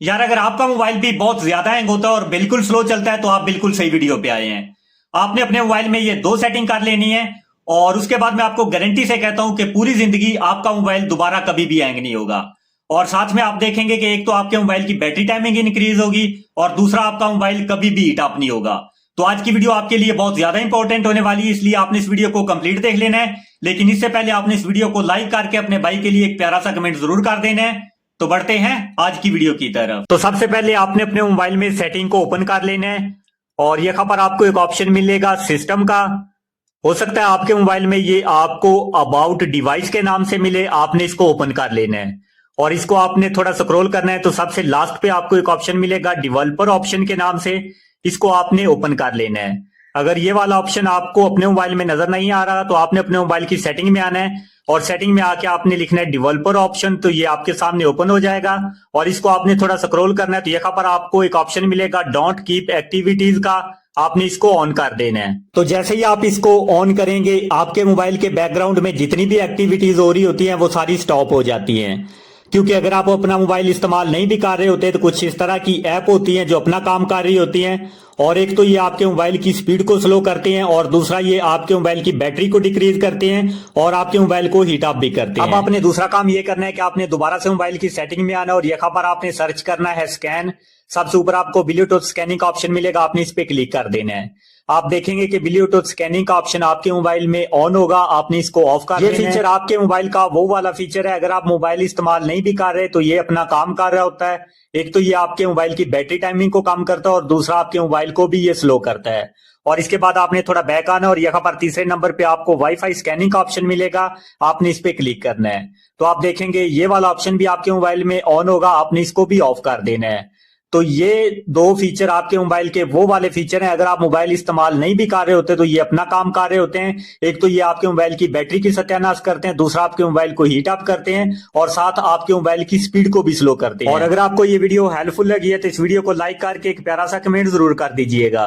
यार अगर आपका मोबाइल भी बहुत ज्यादा हैंग होता है और बिल्कुल स्लो चलता है तो आप बिल्कुल सही वीडियो पे आए हैं। आपने अपने मोबाइल में ये दो सेटिंग कर लेनी है और उसके बाद मैं आपको गारंटी से कहता हूं कि पूरी जिंदगी आपका मोबाइल दोबारा कभी भी हैंग नहीं होगा। और साथ में आप देखेंगे कि एक तो आपके मोबाइल की बैटरी टाइमिंग इंक्रीज होगी और दूसरा आपका मोबाइल कभी भी हीट अप नहीं होगा। तो आज की वीडियो आपके लिए बहुत ज्यादा इंपॉर्टेंट होने वाली है, इसलिए आपने इस वीडियो को कंप्लीट देख लेना है। लेकिन इससे पहले आपने इस वीडियो को लाइक करके अपने भाई के लिए एक प्यारा सा कमेंट जरूर कर देना है। तो बढ़ते हैं आज की वीडियो की तरफ। तो सबसे पहले आपने अपने मोबाइल में सेटिंग को ओपन कर लेना है और यहाँ पर आपको एक ऑप्शन मिलेगा सिस्टम का। हो सकता है आपके मोबाइल में ये आपको अबाउट डिवाइस के नाम से मिले, आपने इसको ओपन कर लेना है और इसको आपने थोड़ा स्क्रॉल करना है तो सबसे लास्ट पे आपको एक ऑप्शन मिलेगा डेवलपर ऑप्शन के नाम से, इसको आपने ओपन कर लेना है। अगर ये वाला ऑप्शन आपको अपने मोबाइल में नजर नहीं आ रहा तो आपने अपने मोबाइल की सेटिंग में आना है और सेटिंग में आके आपने लिखना है डेवलपर ऑप्शन, तो ये आपके सामने ओपन हो जाएगा और इसको आपने थोड़ा स्क्रॉल करना है तो यहाँ पर आपको एक ऑप्शन मिलेगा डोंट कीप एक्टिविटीज का, आपने इसको ऑन कर देना है। तो जैसे ही आप इसको ऑन करेंगे आपके मोबाइल के बैकग्राउंड में जितनी भी एक्टिविटीज हो रही होती हैं वो सारी स्टॉप हो जाती हैं। क्योंकि अगर आप अपना मोबाइल इस्तेमाल नहीं भी कर रहे होते तो कुछ इस तरह की ऐप होती हैं जो अपना काम कर रही होती हैं और एक तो ये आपके मोबाइल की स्पीड को स्लो करते हैं और दूसरा ये आपके मोबाइल की बैटरी को डिक्रीज करते हैं और आपके मोबाइल को हीट अप भी करते हैं। अब आपने दूसरा काम ये करना है कि आपने दोबारा से मोबाइल की सेटिंग में आना और यहाँ पर आपने सर्च करना है स्कैन। सबसे ऊपर आपको ब्लूटूथ स्कैनिंग का ऑप्शन मिलेगा, आपने इस पे क्लिक कर देना है। आप देखेंगे कि ब्लूटूथ स्कैनिंग का ऑप्शन आपके मोबाइल में ऑन होगा, आपने इसको ऑफ कर देना है। ये फीचर आपके मोबाइल का वो वाला फीचर है, अगर आप मोबाइल इस्तेमाल नहीं भी कर रहे तो ये अपना काम कर रहा होता है। एक तो ये आपके मोबाइल की बैटरी टाइमिंग को कम करता है और दूसरा आपके मोबाइल को भी ये स्लो करता है। और इसके बाद आपने थोड़ा बैक आना और यहाँ पर तीसरे नंबर पे आपको वाईफाई स्कैनिंग का ऑप्शन मिलेगा, आपने इस पे क्लिक करना है। तो आप देखेंगे ये वाला ऑप्शन भी आपके मोबाइल में ऑन होगा, आपने इसको भी ऑफ कर देना है। तो ये दो फीचर आपके मोबाइल के वो वाले फीचर हैं, अगर आप मोबाइल इस्तेमाल नहीं भी कर रहे होते तो ये अपना काम कर रहे होते हैं। एक तो ये आपके मोबाइल की बैटरी की सत्यानाश करते हैं, दूसरा आपके मोबाइल को हीट अप करते हैं और साथ आपके मोबाइल की स्पीड को भी स्लो करते हैं। और अगर आपको ये वीडियो हेल्पफुल लगी है तो इस वीडियो को लाइक करके एक प्यारा सा कमेंट जरूर कर दीजिएगा।